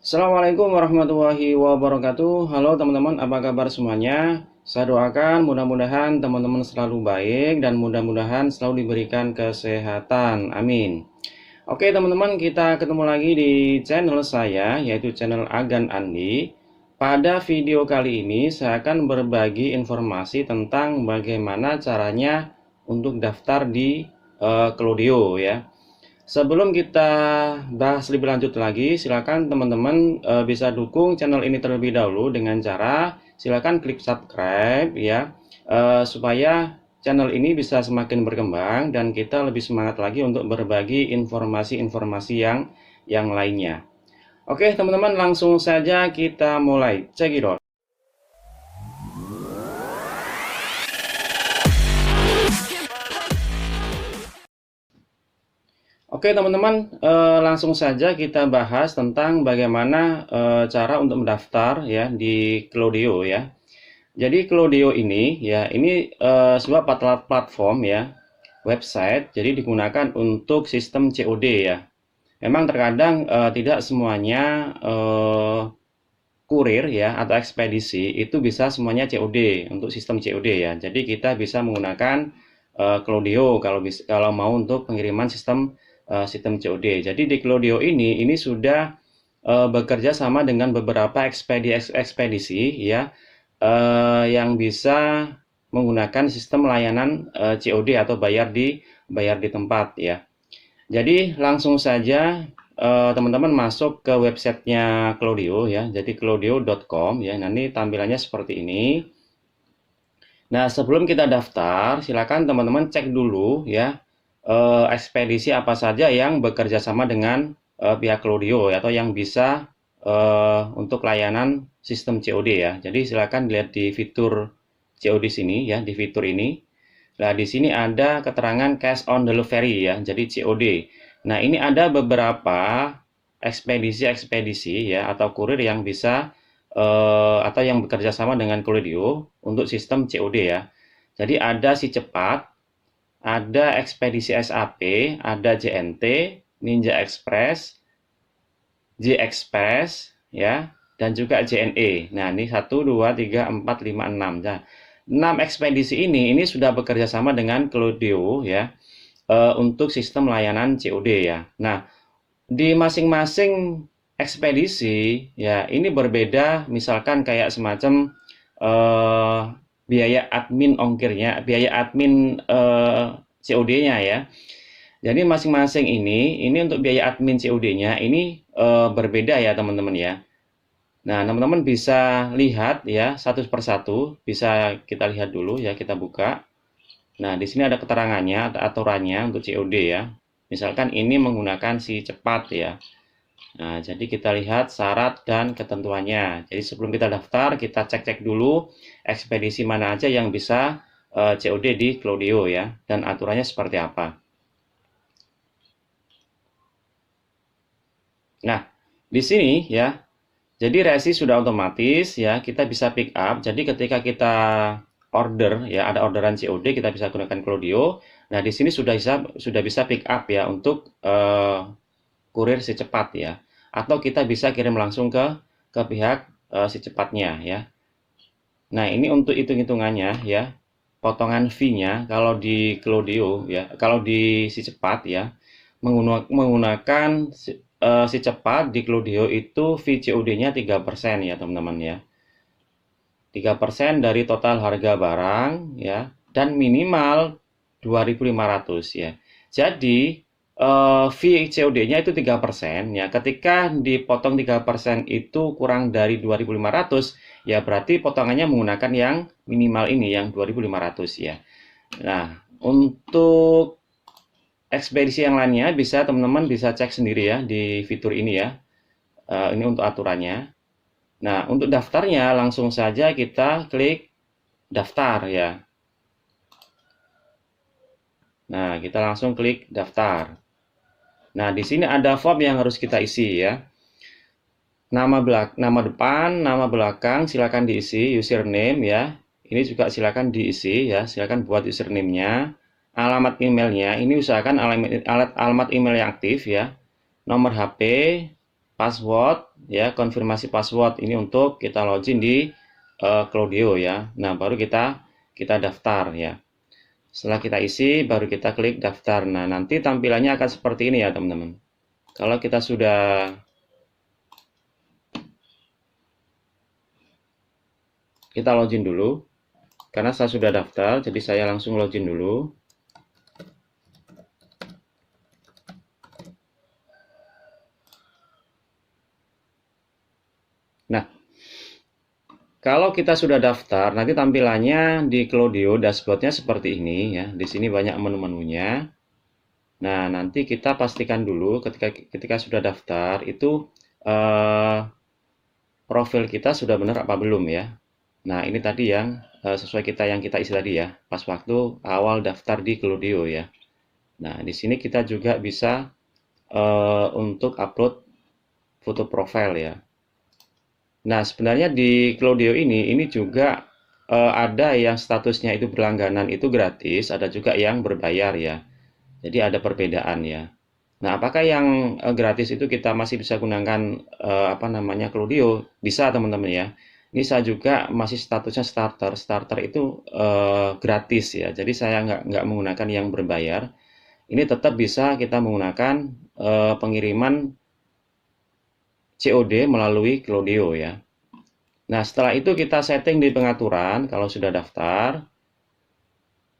Assalamualaikum warahmatullahi wabarakatuh. Halo teman-teman, apa kabar semuanya? Saya doakan mudah-mudahan teman-teman selalu baik dan mudah-mudahan selalu diberikan kesehatan. Amin. Oke teman-teman, kita ketemu lagi di channel saya, yaitu channel Agan Andi. Pada video kali ini saya akan berbagi informasi tentang bagaimana caranya untuk daftar di Klaudio ya. Sebelum kita bahas lebih lanjut lagi, silakan teman-teman bisa dukung channel ini terlebih dahulu dengan cara silakan klik subscribe ya, supaya channel ini bisa semakin berkembang dan kita lebih semangat lagi untuk berbagi informasi-informasi yang lainnya. Oke, teman-teman, langsung saja kita mulai. Cekidot. Oke teman-teman, langsung saja kita bahas tentang bagaimana cara untuk mendaftar ya di Klaudio ya. Jadi Klaudio ini ya, ini sebuah platform ya, website. Jadi digunakan untuk sistem COD ya. Memang terkadang tidak semuanya kurir ya atau ekspedisi itu bisa semuanya COD untuk sistem COD ya. Jadi kita bisa menggunakan Klaudio kalau mau untuk pengiriman sistem COD. Jadi di Klaudio ini sudah bekerja sama dengan beberapa ekspedisi ya, yang bisa menggunakan sistem layanan COD atau bayar di tempat ya. Jadi langsung saja teman-teman masuk ke websitenya Klaudio ya. Jadi klaudio.com ya. Nanti tampilannya seperti ini. Nah, sebelum kita daftar, silakan teman-teman cek dulu ya, ekspedisi apa saja yang bekerja sama dengan pihak Klaudio ya, atau yang bisa untuk layanan sistem COD ya. Jadi silakan lihat di fitur COD sini ya, di fitur ini. Nah, di sini ada keterangan cash on delivery ya, jadi COD. Nah, ini ada beberapa ekspedisi-ekspedisi ya atau kurir yang bisa atau yang bekerja sama dengan Klaudio untuk sistem COD ya. Jadi ada Si Cepat, ada Ekspedisi SAP, ada JNT, Ninja Express, J Express ya, dan juga JNE. Nah, ini 1 2 3 4 5 6. Nah, 6 ekspedisi ini sudah bekerja sama dengan Klaudio ya, untuk sistem layanan COD ya. Nah, di masing-masing ekspedisi ya ini berbeda, misalkan kayak semacam eh, biaya admin ongkirnya, biaya admin COD-nya ya. Jadi masing-masing ini untuk biaya admin COD-nya ini berbeda ya teman-teman ya. Nah, teman-teman bisa lihat ya satu persatu, bisa kita lihat dulu ya, kita buka. Nah, di sini ada keterangannya, ada aturannya untuk COD ya. Misalkan ini menggunakan Si Cepat ya. Nah, jadi kita lihat syarat dan ketentuannya. Jadi sebelum kita daftar, kita cek-cek dulu ekspedisi mana aja yang bisa COD di Klaudio ya, dan aturannya seperti apa. Nah, di sini ya, jadi resi sudah otomatis ya, kita bisa pick up. Jadi ketika kita order ya, ada orderan COD, kita bisa gunakan Klaudio. Nah, di sini sudah bisa pick up ya untuk kurir Si Cepat ya. Atau kita bisa kirim langsung ke pihak Si Cepatnya ya. Nah, ini untuk hitung-hitungannya ya. Potongan fee-nya kalau di Klaudio ya, kalau di Si Cepat ya, menggunakan Si Cepat di Klaudio itu fee COD-nya 3% ya, teman-teman ya. 3% dari total harga barang ya, dan minimal 2.500 ya. Jadi fee COD-nya itu 3% ya. Ketika dipotong 3% itu kurang dari 2.500 ya, berarti potongannya menggunakan yang minimal ini yang 2.500 ya. Nah, untuk ekspedisi yang lainnya bisa teman-teman bisa cek sendiri ya di fitur ini ya. Ini untuk aturannya. Nah, untuk daftarnya langsung saja kita klik daftar ya. Nah, kita langsung klik daftar. Nah, di sini ada form yang harus kita isi ya. Nama depan, nama belakang silakan diisi, username ya. Ini juga silakan diisi ya, silakan buat username-nya. Alamat emailnya, ini usahakan alamat email yang aktif ya. Nomor HP, password ya, konfirmasi password ini untuk kita login di Klaudio ya. Nah, baru kita daftar ya. Setelah kita isi, baru kita klik daftar. Nah, nanti tampilannya akan seperti ini ya, teman-teman. Kalau kita sudah kita login dulu, karena saya sudah daftar, jadi saya langsung login dulu. Nah, kalau kita sudah daftar, nanti tampilannya di Klaudio dashboardnya seperti ini ya. Di sini banyak menu-menunya. Nah, nanti kita pastikan dulu ketika sudah daftar itu profil kita sudah benar apa belum ya. Nah, ini tadi yang sesuai yang kita isi tadi ya, pas waktu awal daftar di Klaudio ya. Nah, di sini kita juga bisa untuk upload foto profil ya. Nah, sebenarnya di Klaudio ini juga ada yang statusnya itu berlangganan itu gratis, ada juga yang berbayar ya. Jadi ada perbedaan ya. Nah, apakah yang gratis itu kita masih bisa gunakan apa namanya Klaudio? Bisa teman-teman ya. Ini saya juga masih statusnya starter. Starter itu gratis ya. Jadi saya nggak menggunakan yang berbayar. Ini tetap bisa kita menggunakan pengiriman COD melalui Klaudio ya. Nah, setelah itu kita setting di pengaturan kalau sudah daftar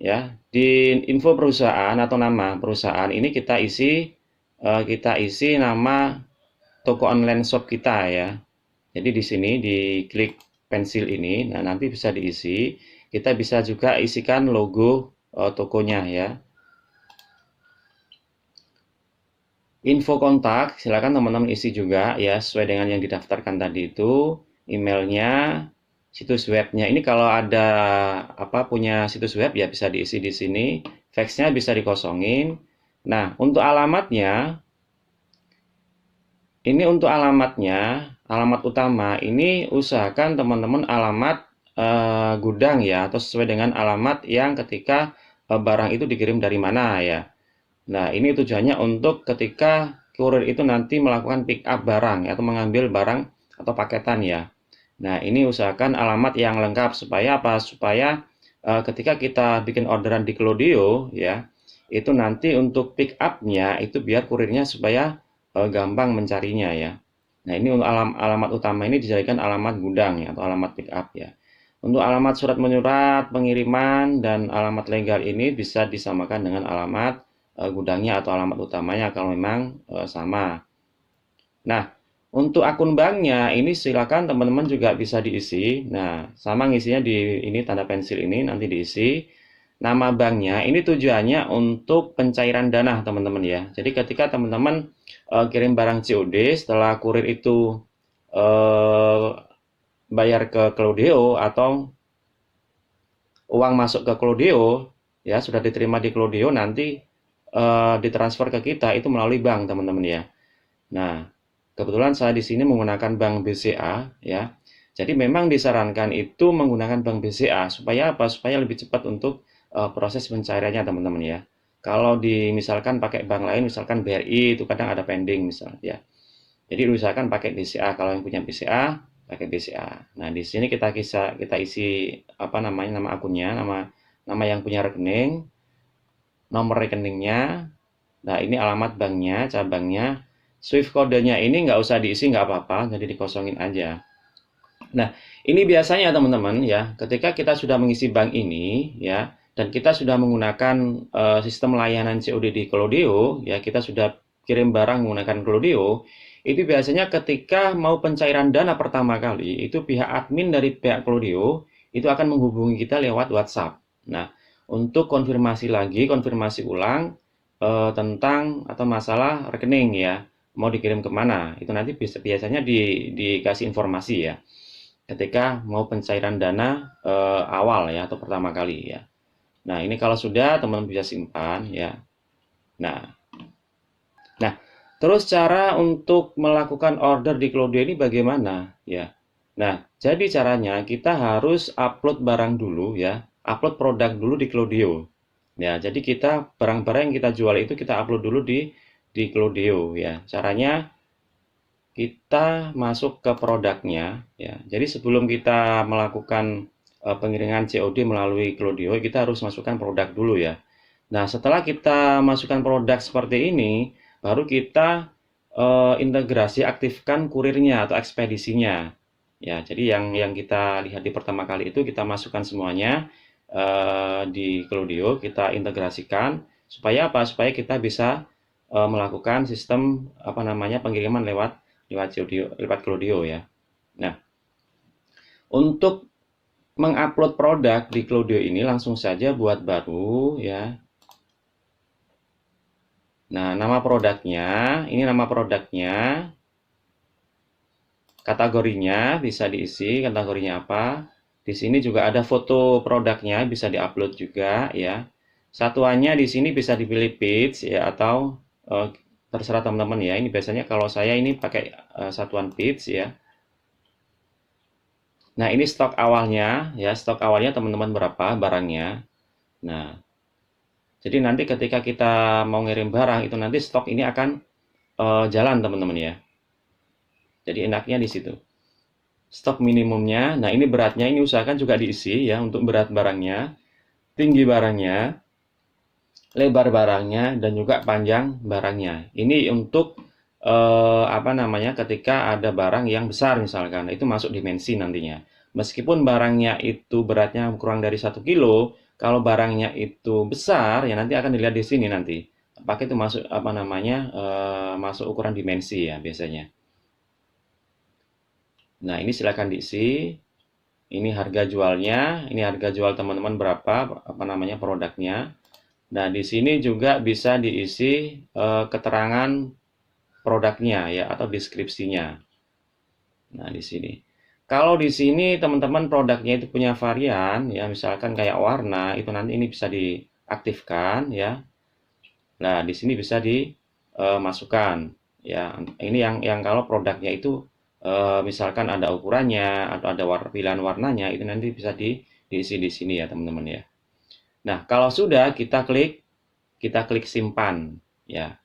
ya. Di info perusahaan atau nama perusahaan ini kita isi nama toko online shop kita ya. Jadi di sini diklik pensil ini, nah nanti bisa diisi. Kita bisa juga isikan logo tokonya ya. Info kontak, silakan teman-teman isi juga ya sesuai dengan yang didaftarkan tadi itu, emailnya, situs webnya. Ini kalau ada punya situs web ya bisa diisi di sini, faxnya bisa dikosongin. Nah, untuk alamatnya, alamat utama ini usahakan teman-teman alamat gudang ya, atau sesuai dengan alamat yang ketika barang itu dikirim dari mana ya. Nah, ini tujuannya untuk ketika kurir itu nanti melakukan pick up barang atau mengambil barang atau paketan ya. Nah, ini usahakan alamat yang lengkap supaya apa? Supaya ketika kita bikin orderan di Klaudio ya, itu nanti untuk pick up-nya itu biar kurirnya supaya gampang mencarinya ya. Nah, ini untuk alamat utama ini dijadikan alamat gudang ya atau alamat pick up ya. Untuk alamat surat menyurat, pengiriman, dan alamat legal ini bisa disamakan dengan alamat gudangnya atau alamat utamanya kalau memang sama. Nah, untuk akun banknya ini silakan teman-teman juga bisa diisi. Nah, sama ngisinya di ini tanda pensil ini nanti diisi. Nama banknya ini tujuannya untuk pencairan dana teman-teman ya. Jadi ketika teman-teman kirim barang COD setelah kurir itu bayar ke Klaudio atau uang masuk ke Klaudio ya sudah diterima di Klaudio nanti ditransfer ke kita itu melalui bank teman-teman ya. Nah, kebetulan saya di sini menggunakan bank BCA ya. Jadi memang disarankan itu menggunakan bank BCA supaya apa? Supaya lebih cepat untuk proses pencairannya teman-teman ya. Kalau misalkan pakai bank lain, misalkan BRI itu kadang ada pending misalnya ya. Jadi usahakan pakai BCA. Kalau yang punya BCA, pakai BCA. Nah, di sini kita isi nama akunnya, nama yang punya rekening, nomor rekeningnya. Nah, ini alamat banknya, cabangnya. Swift kodenya ini nggak usah diisi, nggak apa-apa, jadi dikosongin aja. Nah, ini biasanya teman-teman ya, ketika kita sudah mengisi bank ini ya, dan kita sudah menggunakan sistem layanan COD di Klaudio ya, kita sudah kirim barang menggunakan Klaudio, itu biasanya ketika mau pencairan dana pertama kali, itu pihak admin dari pihak Klaudio itu akan menghubungi kita lewat WhatsApp. Nah, untuk konfirmasi ulang tentang atau masalah rekening ya, mau dikirim kemana, itu nanti biasanya dikasih informasi ya ketika mau pencairan dana awal ya atau pertama kali ya. Nah, ini kalau sudah teman-teman bisa simpan ya. Nah, terus cara untuk melakukan order di Klaudio ini bagaimana ya? Nah, jadi caranya kita harus upload barang dulu ya, upload produk dulu di Klaudio. Ya, jadi kita barang-barang yang kita jual itu kita upload dulu di Klaudio ya. Caranya kita masuk ke produknya ya. Jadi sebelum kita melakukan pengiriman COD melalui Klaudio, kita harus masukkan produk dulu ya. Nah, setelah kita masukkan produk seperti ini, baru kita integrasi aktifkan kurirnya atau ekspedisinya. Ya, jadi yang kita lihat di pertama kali itu kita masukkan semuanya di Klaudio, kita integrasikan supaya apa? Supaya kita bisa melakukan sistem apa namanya pengiriman lewat Klaudio ya. Nah, untuk mengupload produk di Klaudio ini langsung saja buat baru ya. Nah, nama produknya, ini nama produknya. Kategorinya bisa diisi, kategorinya apa. Di sini juga ada foto produknya, bisa diupload juga ya. Satuannya di sini bisa dipilih page ya atau terserah teman-teman ya. Ini biasanya kalau saya ini pakai satuan page ya. Nah, ini stok awalnya ya, stok awalnya teman-teman berapa barangnya. Nah, jadi nanti ketika kita mau ngirim barang itu nanti stok ini akan jalan teman-teman ya. Jadi enaknya di situ. Stok minimumnya, nah ini beratnya ini usahakan juga diisi ya untuk berat barangnya, tinggi barangnya, lebar barangnya, dan juga panjang barangnya. Ini untuk apa namanya ketika ada barang yang besar misalkan, itu masuk dimensi nantinya. Meskipun barangnya itu beratnya kurang dari 1 kilo, kalau barangnya itu besar ya nanti akan dilihat di sini nanti. Apakah itu masuk apa namanya masuk ukuran dimensi ya biasanya. Nah, ini silakan diisi. Ini harga jualnya, ini harga jual teman-teman berapa, apa namanya produknya. Nah, di sini juga bisa diisi keterangan produknya ya atau deskripsinya. Nah, di sini. Kalau di sini teman-teman produknya itu punya varian ya, misalkan kayak warna, itu nanti ini bisa diaktifkan ya. Nah, di sini bisa dimasukkan ya. Ini yang kalau produknya itu misalkan ada ukurannya atau ada pilihan warnanya itu nanti bisa diisi di sini ya teman-teman ya. Nah, kalau sudah kita klik simpan ya.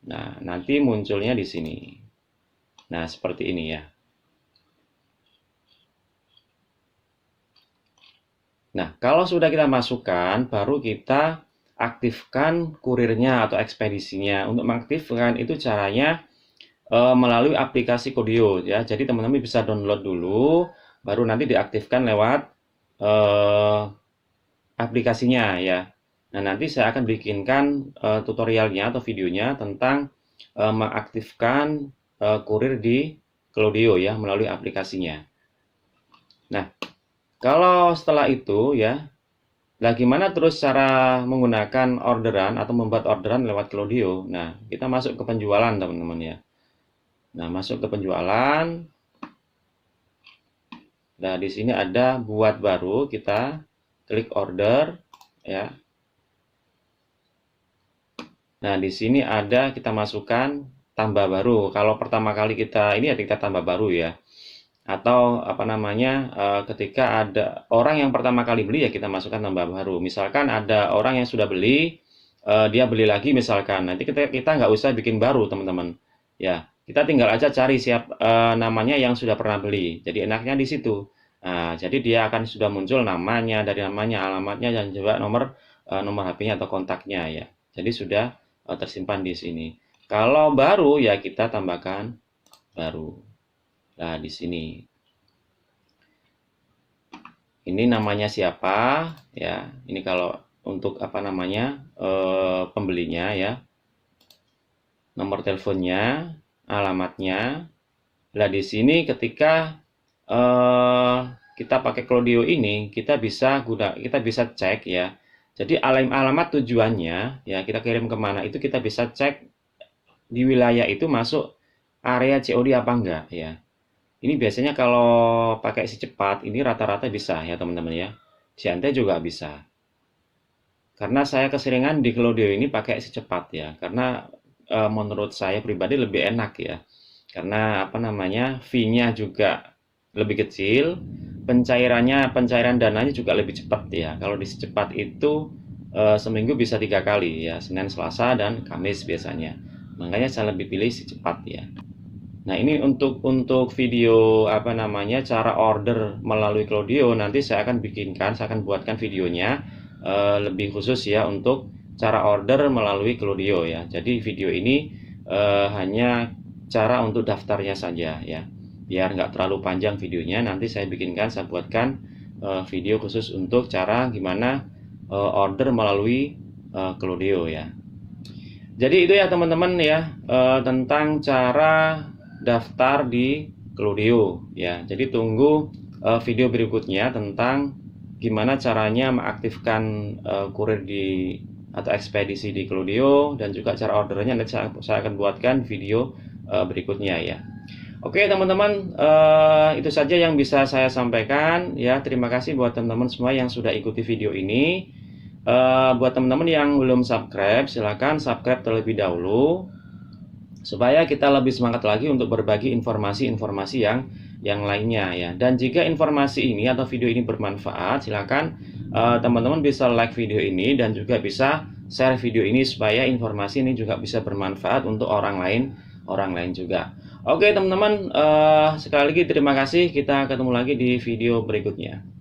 Nah, nanti munculnya di sini. Nah, seperti ini ya. Nah, kalau sudah kita masukkan, baru kita aktifkan kurirnya atau ekspedisinya. Untuk mengaktifkan itu caranya melalui aplikasi Klaudio ya. Jadi teman-teman bisa download dulu, baru nanti diaktifkan lewat aplikasinya ya. Nah, nanti saya akan bikinkan tutorialnya atau videonya tentang mengaktifkan kurir di Klaudio ya melalui aplikasinya. Nah, kalau setelah itu ya, nah gimana terus cara menggunakan orderan atau membuat orderan lewat Klaudio? Nah, kita masuk ke penjualan teman-teman ya. Nah, masuk ke penjualan. Nah, di sini ada buat baru, kita klik order ya. Nah, di sini ada kita masukkan tambah baru. Kalau pertama kali kita ini ya kita tambah baru ya. Atau apa namanya ketika ada orang yang pertama kali beli ya kita masukkan tambah baru. Misalkan ada orang yang sudah beli, dia beli lagi misalkan. Nanti kita nggak usah bikin baru teman-teman. Ya, kita tinggal aja cari namanya yang sudah pernah beli. Jadi enaknya di situ. Nah, jadi dia akan sudah muncul namanya, dari namanya, alamatnya, dan juga nomor HP-nya atau kontaknya ya. Jadi sudah tersimpan di sini. Kalau baru ya kita tambahkan baru. Nah, di sini. Ini namanya siapa ya. Ini kalau untuk apa namanya pembelinya ya. Nomor teleponnya, alamatnya. Nah, di sini ketika kita pakai Klaudio ini, kita bisa cek ya. Jadi alamat tujuannya ya kita kirim kemana itu kita bisa cek di wilayah itu masuk area COD apa enggak ya. Ini biasanya kalau pakai si cepat ini rata-rata bisa ya teman-teman ya. Siante juga bisa. Karena saya keseringan di Klaudio ini pakai si cepat ya. Karena menurut saya pribadi lebih enak ya. Karena apa namanya fee-nya juga lebih kecil, pencairan dananya juga lebih cepat ya. Kalau di si cepat itu seminggu bisa 3 kali ya, Senin, Selasa, dan Kamis biasanya. Makanya saya lebih pilih si cepat ya. Nah, ini untuk video apa namanya cara order melalui Klaudio, nanti saya akan buatkan videonya lebih khusus ya untuk cara order melalui Klaudio ya. Jadi video ini hanya cara untuk daftarnya saja ya. Biar nggak terlalu panjang videonya, nanti saya buatkan video khusus untuk cara gimana order melalui Klaudio ya. Jadi itu ya teman-teman ya tentang cara daftar di Klaudio ya. Jadi tunggu video berikutnya tentang gimana caranya mengaktifkan kurir di atau ekspedisi di Klaudio, dan juga cara ordernya nanti saya akan buatkan video berikutnya ya. Oke teman-teman, itu saja yang bisa saya sampaikan ya. Terima kasih buat teman-teman semua yang sudah ikuti video ini. Buat teman-teman yang belum subscribe, silahkan subscribe terlebih dahulu supaya kita lebih semangat lagi untuk berbagi informasi-informasi yang lainnya ya. Dan jika informasi ini atau video ini bermanfaat, silahkan teman-teman bisa like video ini dan juga bisa share video ini supaya informasi ini juga bisa bermanfaat untuk orang lain juga. Oke teman-teman, sekali lagi terima kasih. Kita ketemu lagi di video berikutnya.